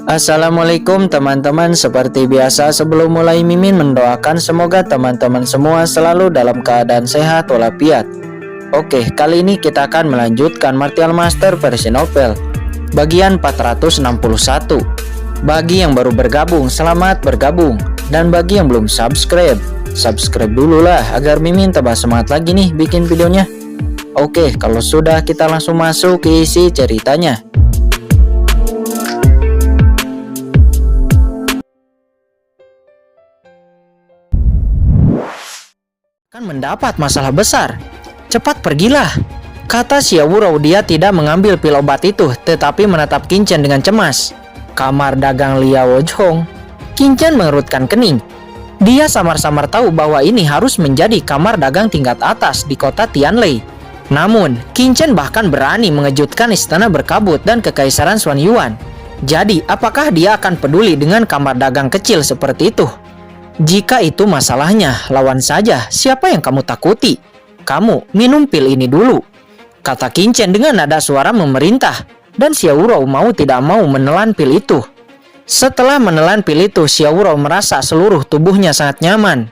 Assalamualaikum teman-teman. Seperti biasa sebelum mulai Mimin mendoakan semoga teman-teman semua selalu dalam keadaan sehat walafiat. Oke, kali ini kita akan melanjutkan Martial Master versi novel bagian 461. Bagi yang baru bergabung, selamat bergabung. Dan bagi yang belum subscribe dulu lah agar Mimin tambah semangat lagi nih bikin videonya. Oke, kalau sudah kita langsung masuk ke isi ceritanya. Kan mendapat masalah besar. Cepat pergilah, kata Xiaowurou. Dia tidak mengambil pil obat itu, tetapi menatap Qingchen dengan cemas. Kamar dagang Liao Zhong. Qingchen mengerutkan kening. Dia samar-samar tahu bahwa ini harus menjadi kamar dagang tingkat atas di kota Tianlei. Namun, Qingchen bahkan berani mengejutkan istana berkabut dan kekaisaran Xuanyuan. Jadi, apakah dia akan peduli dengan kamar dagang kecil seperti itu? Jika itu masalahnya, lawan saja. Siapa yang kamu takuti? Kamu minum pil ini dulu, kata Qingchen dengan nada suara memerintah. Dan Xiaowurou mau tidak mau menelan pil itu. Setelah menelan pil itu, Xiaowurou merasa seluruh tubuhnya sangat nyaman.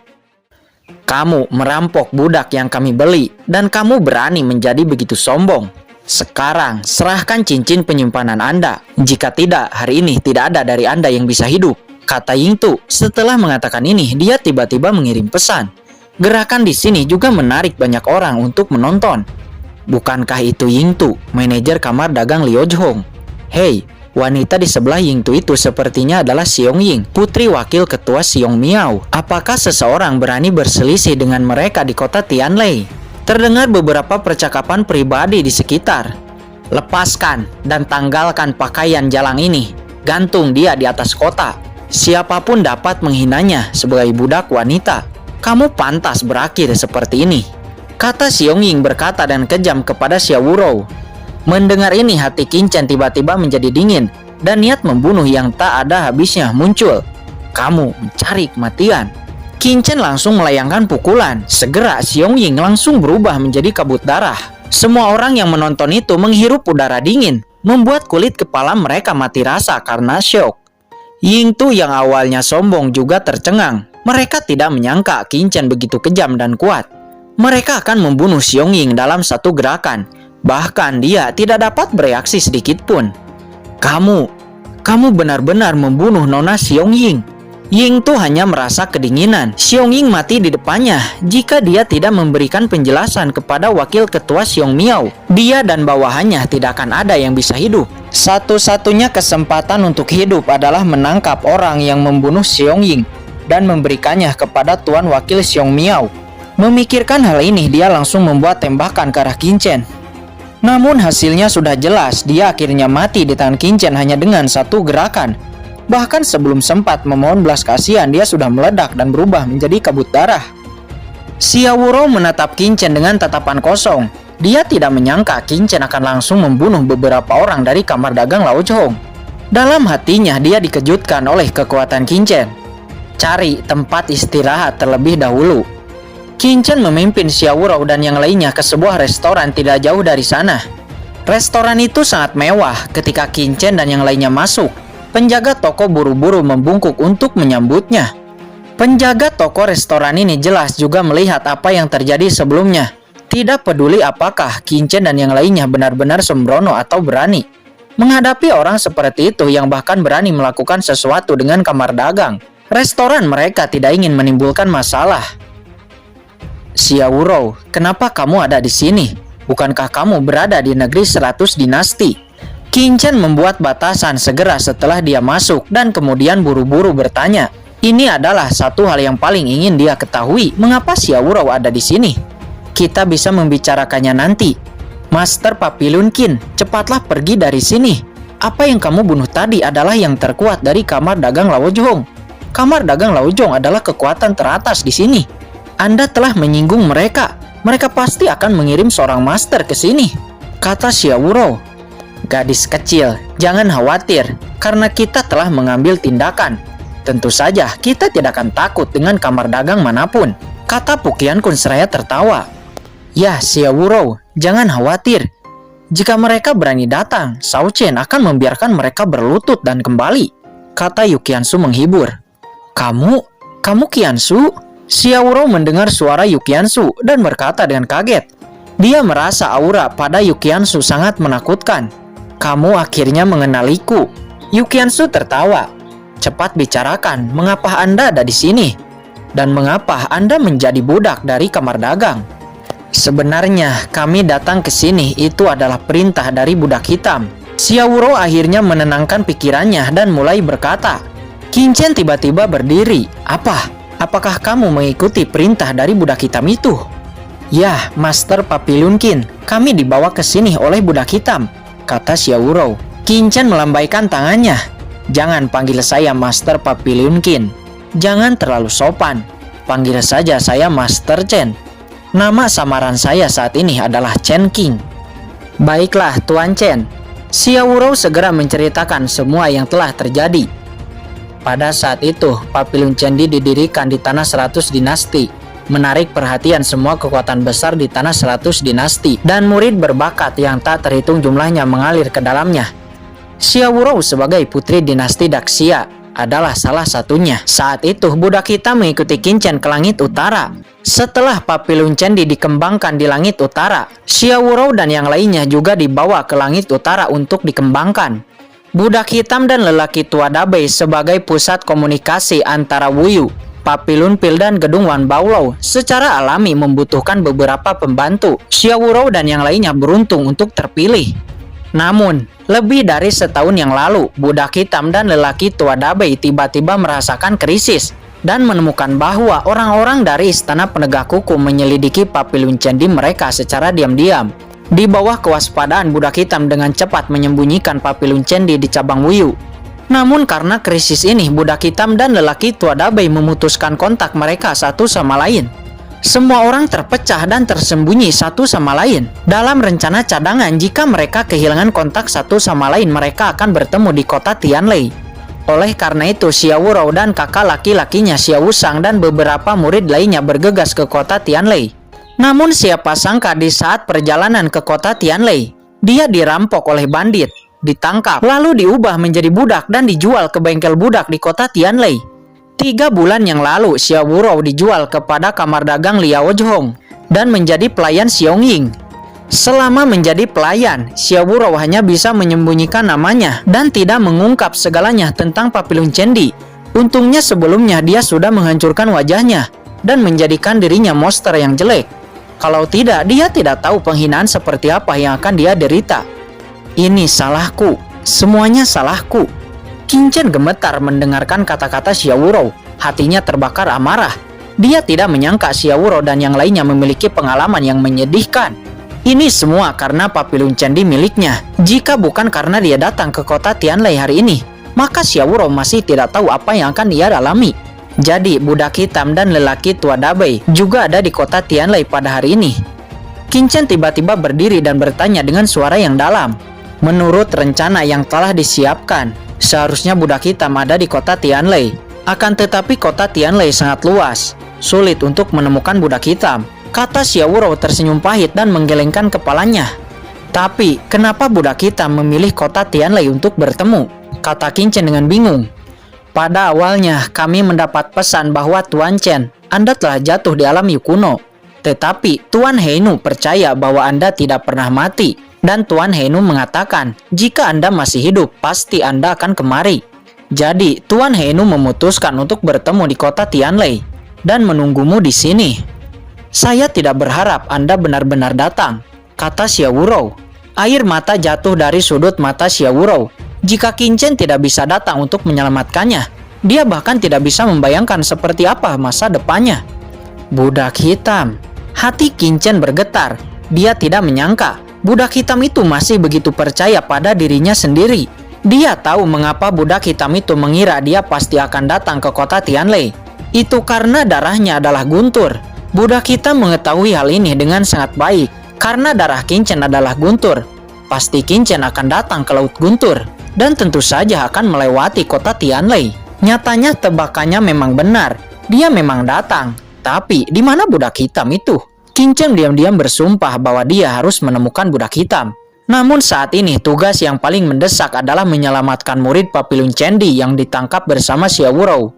Kamu merampok budak yang kami beli, dan kamu berani menjadi begitu sombong. Sekarang, serahkan cincin penyimpanan Anda. Jika tidak, hari ini tidak ada dari Anda yang bisa hidup, kata Yingtu. Setelah mengatakan ini, dia tiba-tiba mengirim pesan. Gerakan di sini juga menarik banyak orang untuk menonton. Bukankah itu Yingtu, manajer kamar dagang Liao Zhong? Hei, wanita di sebelah Yingtu itu sepertinya adalah Xiong Ying, putri wakil ketua Xiong Miao. Apakah seseorang berani berselisih dengan mereka di kota Tianlei? Terdengar beberapa percakapan pribadi di sekitar. Lepaskan dan tanggalkan pakaian jalang ini. Gantung dia di atas kota. Siapapun dapat menghinanya sebagai budak wanita. Kamu pantas berakhir seperti ini, kata Xiong Ying berkata dan kejam kepada Xiaowurou. Mendengar ini, hati Qingchen tiba-tiba menjadi dingin dan niat membunuh yang tak ada habisnya muncul. Kamu mencari kematian. Qingchen langsung melayangkan pukulan. Segera Xiong Ying langsung berubah menjadi kabut darah. Semua orang yang menonton itu menghirup udara dingin, membuat kulit kepala mereka mati rasa karena syok. Yingtu yang awalnya sombong juga tercengang. Mereka tidak menyangka Qingchen begitu kejam dan kuat. Mereka akan membunuh Xiong Ying dalam satu gerakan. Bahkan dia tidak dapat bereaksi sedikit pun. Kamu benar-benar membunuh Nona Xiong Ying. Yingtu hanya merasa kedinginan. Xiong Ying mati di depannya jika dia tidak memberikan penjelasan kepada wakil ketua Xiong Miao. Dia dan bawahannya tidak akan ada yang bisa hidup. Satu-satunya kesempatan untuk hidup adalah menangkap orang yang membunuh Xiong Ying dan memberikannya kepada tuan wakil Xiong Miao. Memikirkan hal ini, dia langsung membuat tembakan ke arah Qingchen. Namun hasilnya sudah jelas, dia akhirnya mati di tangan Qingchen hanya dengan satu gerakan. Bahkan sebelum sempat memohon belas kasihan, dia sudah meledak dan berubah menjadi kabut darah. Xiaowurou menatap Qingchen dengan tatapan kosong. Dia tidak menyangka Qingchen akan langsung membunuh beberapa orang dari kamar dagang Liao Zhong. Dalam hatinya, dia dikejutkan oleh kekuatan Qingchen. Cari tempat istirahat terlebih dahulu. Qingchen memimpin Xiaowurou dan yang lainnya ke sebuah restoran tidak jauh dari sana. Restoran itu sangat mewah. Ketika Qingchen dan yang lainnya masuk, penjaga toko buru-buru membungkuk untuk menyambutnya. Penjaga toko restoran ini jelas juga melihat apa yang terjadi sebelumnya. Tidak peduli apakah Qingchen dan yang lainnya benar-benar sembrono atau berani menghadapi orang seperti itu yang bahkan berani melakukan sesuatu dengan kamar dagang. Restoran mereka tidak ingin menimbulkan masalah. Xiaowurou, kenapa kamu ada di sini? Bukankah kamu berada di negeri 100 dinasti? Qingchen membuat batasan segera setelah dia masuk dan kemudian buru-buru bertanya. Ini adalah satu hal yang paling ingin dia ketahui. Mengapa Xiaowurou ada di sini? Kita bisa membicarakannya nanti. Master Papillon Qin, cepatlah pergi dari sini. Apa yang kamu bunuh tadi adalah yang terkuat dari kamar dagang Liao Zhong. Kamar dagang Liao Zhong adalah kekuatan teratas di sini. Anda telah menyinggung mereka. Mereka pasti akan mengirim seorang master ke sini, kata Xiaowurou. Gadis kecil, jangan khawatir, karena kita telah mengambil tindakan. Tentu saja kita tidak akan takut dengan kamar dagang manapun, kata Puqian Kun seraya tertawa. Ya, Xiaowurou, jangan khawatir. Jika mereka berani datang, Shao Chen akan membiarkan mereka berlutut dan kembali, kata Yu Qiansu menghibur. Kamu Qiansu? Xiao Rou mendengar suara Yu Qiansu dan berkata dengan kaget. Dia merasa aura pada Yu Qiansu sangat menakutkan. Kamu akhirnya mengenaliku. Yu Qiansu tertawa. Cepat bicarakan, mengapa Anda ada di sini? Dan mengapa Anda menjadi budak dari kamar dagang? Sebenarnya kami datang ke sini itu adalah perintah dari budak hitam. Xiao Rou akhirnya menenangkan pikirannya dan mulai berkata. Qin Chen tiba-tiba berdiri. Apakah kamu mengikuti perintah dari budak hitam itu? Ya, Master Papillon Qin, kami dibawa ke sini oleh budak hitam, kata Xiao Rou. Qin Chen melambaikan tangannya. Jangan panggil saya Master Papillon Qin. Jangan terlalu sopan. Panggil saja saya Master Chen. Nama samaran saya saat ini adalah Chen King. Baiklah, Tuan Chen. Xiao Rou segera menceritakan semua yang telah terjadi. Pada saat itu, Papillon Cendi didirikan di Tanah 100 Dinasti, menarik perhatian semua kekuatan besar di Tanah 100 Dinasti, dan murid berbakat yang tak terhitung jumlahnya mengalir ke dalamnya. Xiao Rou sebagai putri dinasti Daxia adalah salah satunya. Saat itu, budak hitam mengikuti Qin Chen ke langit utara. Setelah Papillon Cendi dikembangkan di langit utara, Xiao Rou dan yang lainnya juga dibawa ke langit utara untuk dikembangkan. Budak hitam dan lelaki tua Dabei sebagai pusat komunikasi antara Wuyu, Papillon Pil dan gedung Wan Baolou secara alami membutuhkan beberapa pembantu. Xiao Rou dan yang lainnya beruntung untuk terpilih. Namun, lebih dari setahun yang lalu, budak hitam dan lelaki tua Dabei tiba-tiba merasakan krisis dan menemukan bahwa orang-orang dari Istana Penegak Hukum menyelidiki Papillon Cendi mereka secara diam-diam. Di bawah kewaspadaan, budak hitam dengan cepat menyembunyikan Papillon Cendi di cabang Wuyu. Namun karena krisis ini, budak hitam dan lelaki tua Dabei memutuskan kontak mereka satu sama lain. Semua orang terpecah dan tersembunyi satu sama lain. Dalam rencana cadangan, jika mereka kehilangan kontak satu sama lain, mereka akan bertemu di kota Tianlei. Oleh karena itu, Xiao Rou dan kakak laki-lakinya Xiao Shang dan beberapa murid lainnya bergegas ke kota Tianlei. Namun siapa sangka di saat perjalanan ke kota Tianlei, dia dirampok oleh bandit, ditangkap, lalu diubah menjadi budak dan dijual ke bengkel budak di kota Tianlei. 3 bulan yang lalu, Xiao Rou dijual kepada kamar dagang Liao Zhong dan menjadi pelayan Xiong Ying. Selama menjadi pelayan, Xiao Rou hanya bisa menyembunyikan namanya dan tidak mengungkap segalanya tentang Papillon Cendi. Untungnya sebelumnya dia sudah menghancurkan wajahnya dan menjadikan dirinya monster yang jelek. Kalau tidak, dia tidak tahu penghinaan seperti apa yang akan dia derita. Ini salahku, semuanya salahku. Qin Chen gemetar mendengarkan kata-kata Xiao Rou. Hatinya terbakar amarah. Dia tidak menyangka Xiao Rou dan yang lainnya memiliki pengalaman yang menyedihkan. Ini semua karena Papillon Cendi miliknya. Jika bukan karena dia datang ke kota Tianlei hari ini, maka Xiao Rou masih tidak tahu apa yang akan dia alami. Jadi, budak hitam dan lelaki tua Dabei juga ada di kota Tianlei pada hari ini. Qin Chen tiba-tiba berdiri dan bertanya dengan suara yang dalam. Menurut rencana yang telah disiapkan, seharusnya budak hitam ada di kota Tianlei. Akan tetapi kota Tianlei sangat luas, sulit untuk menemukan budak hitam, kata Xiao Rou tersenyum pahit dan menggelengkan kepalanya. Tapi, kenapa budak hitam memilih kota Tianlei untuk bertemu? Kata Qin Chen dengan bingung. Pada awalnya, kami mendapat pesan bahwa Tuan Chen, Anda telah jatuh di alam Yu kuno. Tetapi, Tuan Heinu percaya bahwa Anda tidak pernah mati. Dan Tuan Heinu mengatakan, jika Anda masih hidup, pasti Anda akan kemari. Jadi, Tuan Heinu memutuskan untuk bertemu di kota Tianlei dan menunggumu di sini. Saya tidak berharap Anda benar-benar datang, kata Xiao Rou. Air mata jatuh dari sudut mata Xiao Rou. Jika Qin Chen tidak bisa datang untuk menyelamatkannya, dia bahkan tidak bisa membayangkan seperti apa masa depannya. Budak hitam. Hati Qin Chen bergetar. Dia tidak menyangka budak hitam itu masih begitu percaya pada dirinya sendiri. Dia tahu mengapa budak hitam itu mengira dia pasti akan datang ke kota Tianlei. Itu karena darahnya adalah guntur. Budak hitam mengetahui hal ini dengan sangat baik. Karena darah Qin Chen adalah guntur, pasti Qin Chen akan datang ke Laut Guntur dan tentu saja akan melewati kota Tianlei. Nyatanya tebakannya memang benar. Dia memang datang. Tapi di mana budak hitam itu? Qin Chen diam-diam bersumpah bahwa dia harus menemukan budak hitam. Namun saat ini tugas yang paling mendesak adalah menyelamatkan murid Papilun Cendi yang ditangkap bersama Xiao Wurou.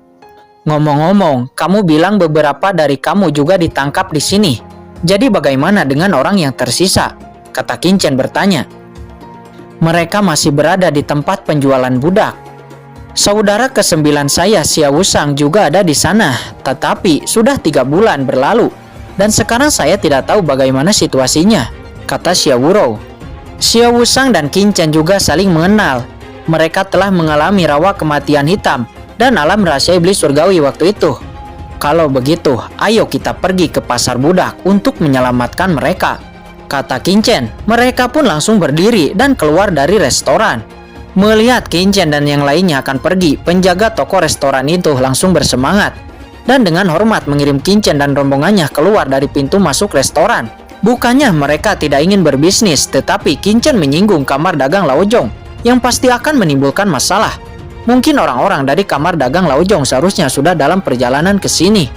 Ngomong-ngomong, kamu bilang beberapa dari kamu juga ditangkap di sini. Jadi bagaimana dengan orang yang tersisa? Kata Qin Chen bertanya. Mereka masih berada di tempat penjualan budak. Saudara ke-9 saya, Xiao Wusang, juga ada di sana. Tetapi sudah 3 bulan berlalu. Dan sekarang saya tidak tahu bagaimana situasinya, kata Xiao Wurou. Xiao Wusang dan Qin Chen juga saling mengenal. Mereka telah mengalami rawa kematian hitam dan alam rahasia iblis surgawi waktu itu. Kalau begitu, ayo kita pergi ke pasar budak untuk menyelamatkan mereka, kata Qin Chen. Mereka pun langsung berdiri dan keluar dari restoran. Melihat Qin Chen dan yang lainnya akan pergi, penjaga toko restoran itu langsung bersemangat dan dengan hormat mengirim Qin Chen dan rombongannya keluar dari pintu masuk restoran. Bukannya mereka tidak ingin berbisnis, tetapi Qin Chen menyinggung kamar dagang Laojong yang pasti akan menimbulkan masalah. Mungkin orang-orang dari kamar dagang Laojong seharusnya sudah dalam perjalanan ke sini.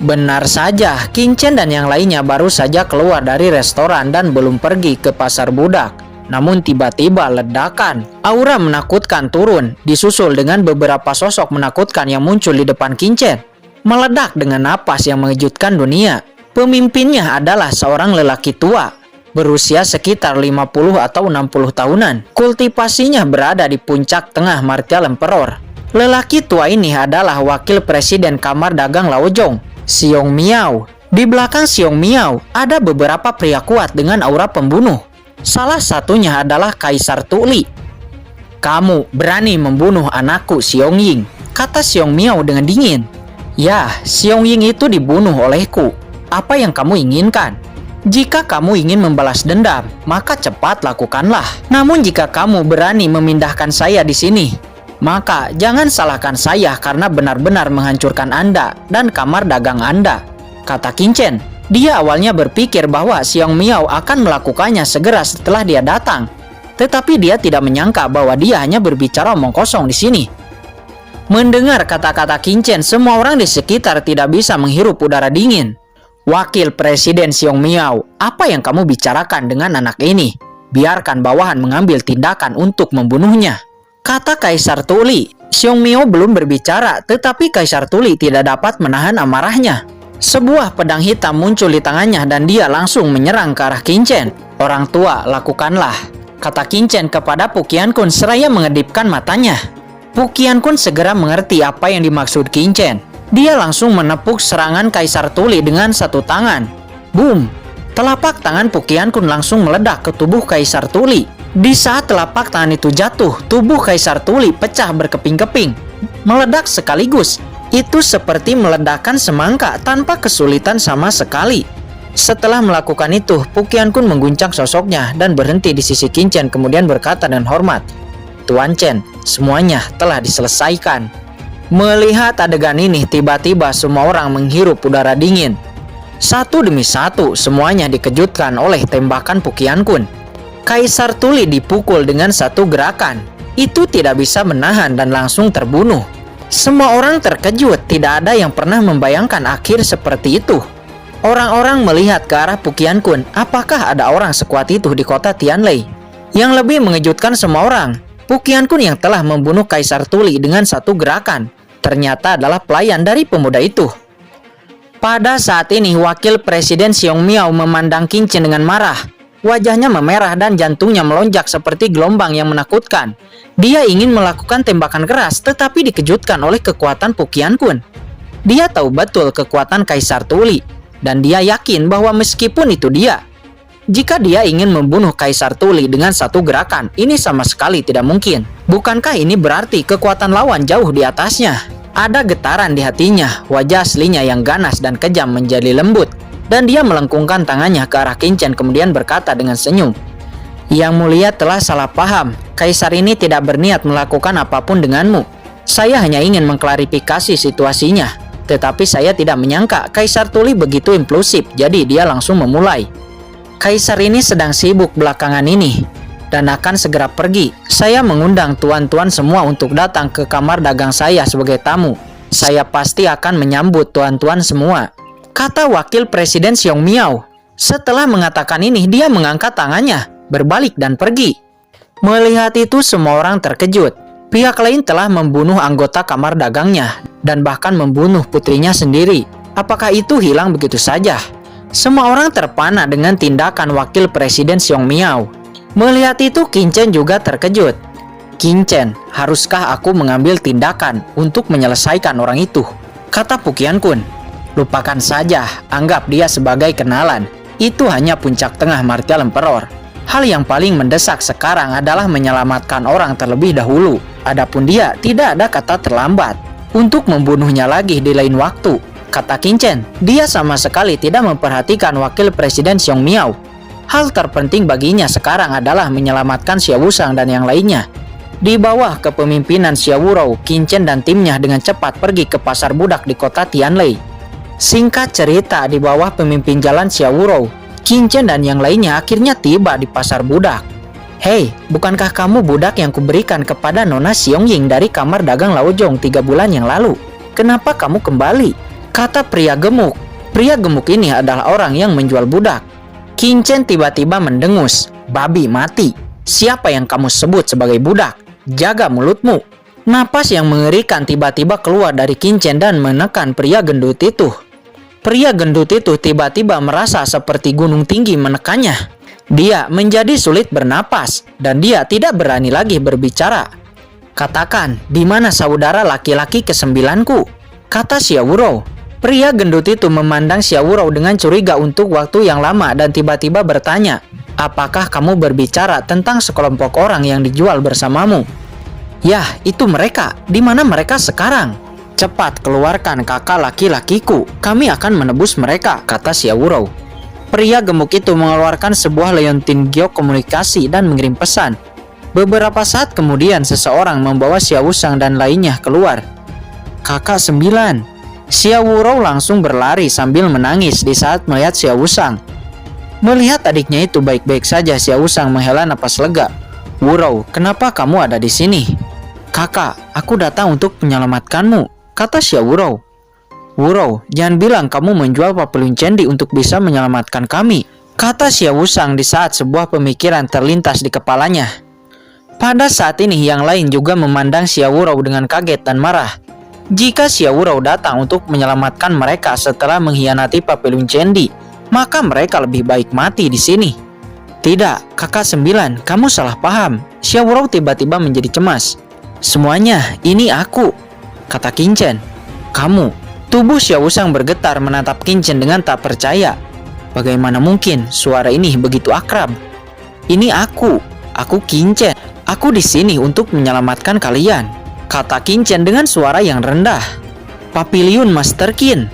Benar saja, Qin Chen dan yang lainnya baru saja keluar dari restoran dan belum pergi ke pasar budak. Namun tiba-tiba ledakan, aura menakutkan turun, disusul dengan beberapa sosok menakutkan yang muncul di depan Qin Chen. Meledak dengan napas yang mengejutkan dunia. Pemimpinnya adalah seorang lelaki tua, berusia sekitar 50 atau 60 tahunan. Kultivasinya berada di puncak tengah martial emperor. Lelaki tua ini adalah wakil presiden kamar dagang Laojong, Xiong Miao. Di belakang Xiong Miao ada beberapa pria kuat dengan aura pembunuh. Salah satunya adalah Kaisar Tuli. Kamu berani membunuh anakku Xiong Ying, kata Xiong Miao dengan dingin. Ya, Xiong Ying itu dibunuh olehku. Apa yang kamu inginkan? Jika kamu ingin membalas dendam, maka cepat lakukanlah. Namun jika kamu berani memindahkan saya di sini, maka jangan salahkan saya karena benar-benar menghancurkan Anda dan kamar dagang Anda, kata Qin Chen. Dia awalnya berpikir bahwa Xiong Miao akan melakukannya segera setelah dia datang, tetapi dia tidak menyangka bahwa dia hanya berbicara omong kosong di sini. Mendengar kata-kata Qin Chen, semua orang di sekitar tidak bisa menghirup udara dingin. Wakil Presiden Xiong Miao, apa yang kamu bicarakan dengan anak ini? Biarkan bawahan mengambil tindakan untuk membunuhnya, kata Kaisar Tuli. Xiong Miao belum berbicara, tetapi Kaisar Tuli tidak dapat menahan amarahnya. Sebuah pedang hitam muncul di tangannya dan dia langsung menyerang ke arah Qin Chen. Orang tua, lakukanlah, kata Qin Chen kepada Pu Qiankun seraya mengedipkan matanya. Pu Qiankun segera mengerti apa yang dimaksud Qin Chen. Dia langsung menepuk serangan Kaisar Tuli dengan satu tangan. Boom! Telapak tangan Pu Qiankun langsung meledak ke tubuh Kaisar Tuli. Di saat telapak tangan itu jatuh, tubuh Kaisar Tuli pecah berkeping-keping, meledak sekaligus. Itu seperti meledakkan semangka tanpa kesulitan sama sekali. Setelah melakukan itu, Pu Qiankun mengguncang sosoknya dan berhenti di sisi Qin Chen kemudian berkata dengan hormat, Tuan Chen, semuanya telah diselesaikan. Melihat adegan ini, tiba-tiba semua orang menghirup udara dingin. Satu demi satu, semuanya dikejutkan oleh tembakan Pu Qiankun. Kaisar Tuli dipukul dengan satu gerakan. Itu tidak bisa menahan dan langsung terbunuh. Semua orang terkejut, tidak ada yang pernah membayangkan akhir seperti itu. Orang-orang melihat ke arah Pu Qiankun, apakah ada orang sekuat itu di kota Tianlei? Yang lebih mengejutkan semua orang, Pu Qiankun yang telah membunuh Kaisar Tuli dengan satu gerakan, ternyata adalah pelayan dari pemuda itu. Pada saat ini, wakil presiden Xiong Miao memandang Qin Chen dengan marah. Wajahnya memerah dan jantungnya melonjak seperti gelombang yang menakutkan. Dia ingin melakukan tembakan keras, tetapi dikejutkan oleh kekuatan Pu Qiankun. Dia tahu betul kekuatan Kaisar Tuli, dan dia yakin bahwa meskipun itu dia, jika dia ingin membunuh Kaisar Tuli dengan satu gerakan, ini sama sekali tidak mungkin. Bukankah ini berarti kekuatan lawan jauh di atasnya? Ada getaran di hatinya, wajah aslinya yang ganas dan kejam menjadi lembut, dan dia melengkungkan tangannya ke arah Qin Chen kemudian berkata dengan senyum, Yang mulia telah salah paham, Kaisar ini tidak berniat melakukan apapun denganmu. Saya hanya ingin mengklarifikasi situasinya, tetapi saya tidak menyangka Kaisar Tuli begitu impulsif, jadi dia langsung memulai. Kaisar ini sedang sibuk belakangan ini dan akan segera pergi. Saya mengundang tuan-tuan semua untuk datang ke kamar dagang saya sebagai tamu. Saya pasti akan menyambut tuan-tuan semua, kata wakil presiden Xiong Miao. Setelah mengatakan ini, dia mengangkat tangannya. berbalik dan pergi. Melihat itu semua orang terkejut. Pihak lain telah membunuh anggota kamar dagangnya dan bahkan membunuh putrinya sendiri. Apakah itu hilang begitu saja? Semua orang terpana dengan tindakan wakil presiden Xiong Miao. Melihat itu Qin Chen juga terkejut. Qin Chen, haruskah aku mengambil tindakan untuk menyelesaikan orang itu? Kata Pu Qianqun. Lupakan saja, anggap dia sebagai kenalan. Itu hanya puncak tengah martial emperor. Hal yang paling mendesak sekarang adalah menyelamatkan orang terlebih dahulu. Adapun dia, tidak ada kata terlambat. Untuk membunuhnya lagi di lain waktu, kata Qin Chen. Dia sama sekali tidak memperhatikan wakil presiden Xiong Miao. Hal terpenting baginya sekarang adalah menyelamatkan Xiao Wushang dan yang lainnya. Di bawah kepemimpinan Xiao Wurou, Qin Chen dan timnya dengan cepat pergi ke pasar budak di kota Tianlei. Singkat cerita, di bawah pemimpin jalan Xiao Wurou, Qin Chen dan yang lainnya akhirnya tiba di pasar budak. Hei, bukankah kamu budak yang kuberikan kepada Nona Xiong Ying dari kamar dagang Laojong 3 bulan yang lalu? Kenapa kamu kembali? Kata pria gemuk. Pria gemuk ini adalah orang yang menjual budak. Qin Chen tiba-tiba mendengus. Babi mati. Siapa yang kamu sebut sebagai budak? Jaga mulutmu. Napas yang mengerikan tiba-tiba keluar dari Qin Chen dan menekan pria gendut itu. Pria gendut itu tiba-tiba merasa seperti gunung tinggi menekannya. Dia menjadi sulit bernapas dan dia tidak berani lagi berbicara. Katakan, di mana saudara laki-laki ke-9-ku? Kata Xiao Wurou. Pria gendut itu memandang Xiao Wurou dengan curiga untuk waktu yang lama dan tiba-tiba bertanya, apakah kamu berbicara tentang sekelompok orang yang dijual bersamamu? Yah, itu mereka. Di mana mereka sekarang? Cepat keluarkan kakak laki-lakiku. Kami akan menebus mereka, kata Xiao Wurou. Pria gemuk itu mengeluarkan sebuah leontin geokomunikasi dan mengirim pesan. Beberapa saat kemudian seseorang membawa Xiao Wushang dan lainnya keluar. Kakak 9. Xiao Wurou langsung berlari sambil menangis di saat melihat Xiao Wushang. Melihat adiknya itu baik-baik saja, Xiao Wushang menghela napas lega. Wurou, kenapa kamu ada di sini? Kakak, aku datang untuk menyelamatkanmu, kata Xiao Wurou. Wurou, jangan bilang kamu menjual papilun cendi untuk bisa menyelamatkan kami, kata Xiao Wushang di saat sebuah pemikiran terlintas di kepalanya. Pada saat ini yang lain juga memandang Xiao Wurou dengan kaget dan marah. Jika Xiao Wurou datang untuk menyelamatkan mereka setelah mengkhianati papilun cendi, maka mereka lebih baik mati di sini. Tidak, kakak 9, kamu salah paham. Xiao Wurou tiba-tiba menjadi cemas. Semuanya, ini aku, kata Qin Chen. Kamu. Tubuh Xiao Wushang bergetar menatap Qin Chen dengan tak percaya. Bagaimana mungkin suara ini begitu akrab? Ini aku Qin Chen. Aku di sini untuk menyelamatkan kalian, kata Qin Chen dengan suara yang rendah. Papiliun Master Qin.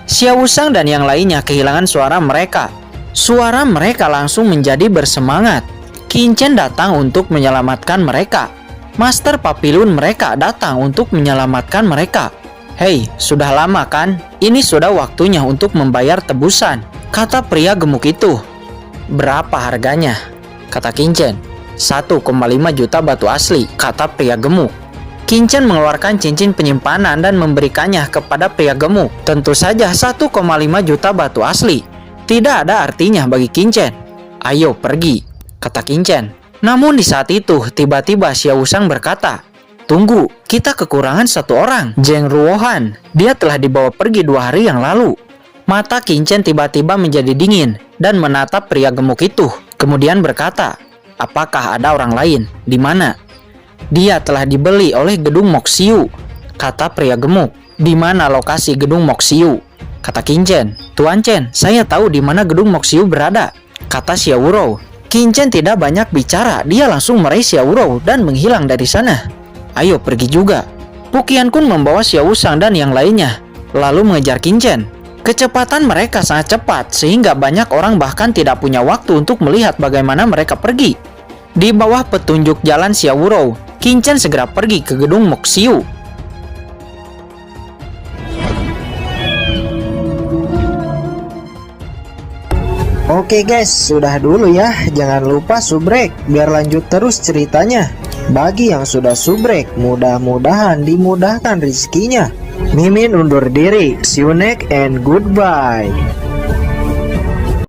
Xiao Wushang dan yang lainnya kehilangan suara mereka. Suara mereka langsung menjadi bersemangat. Qin Chen datang untuk menyelamatkan mereka. Master Papiliun mereka datang untuk menyelamatkan mereka. Hei, sudah lama kan? Ini sudah waktunya untuk membayar tebusan, kata pria gemuk itu. Berapa harganya? Kata Qin Chen. 1,5 juta batu asli, kata pria gemuk. Qin Chen mengeluarkan cincin penyimpanan dan memberikannya kepada pria gemuk. Tentu saja 1,5 juta batu asli. Tidak ada artinya bagi Qin Chen. Ayo pergi, kata Qin Chen. Namun di saat itu, tiba-tiba Xiao Wushang berkata, tunggu, kita kekurangan satu orang, Zheng Ruohan. Dia telah dibawa pergi 2 hari yang lalu. Mata Qin Chen tiba-tiba menjadi dingin dan menatap pria gemuk itu. Kemudian berkata, apakah ada orang lain? Di mana? Dia telah dibeli oleh gedung Moxiu, kata pria gemuk. Di mana lokasi gedung Moxiu? Kata Qin Chen. Tuan Chen, saya tahu di mana gedung Moxiu berada, kata Xiao Wurou. Qin Chen tidak banyak bicara, dia langsung meraih Xiao Wurou dan menghilang dari sana. Ayo pergi juga. Pu Qianqun membawa Xiao Wushang dan yang lainnya, lalu mengejar Qin Chen. Kecepatan mereka sangat cepat sehingga banyak orang bahkan tidak punya waktu untuk melihat bagaimana mereka pergi. Di bawah petunjuk jalan Xiao Wurou, Qin Chen segera pergi ke gedung Moxiu. Oke guys, sudah dulu ya. Jangan lupa subrek biar lanjut terus ceritanya. Bagi yang sudah subrek, mudah-mudahan dimudahkan rezekinya. Mimin undur diri. See you next and goodbye.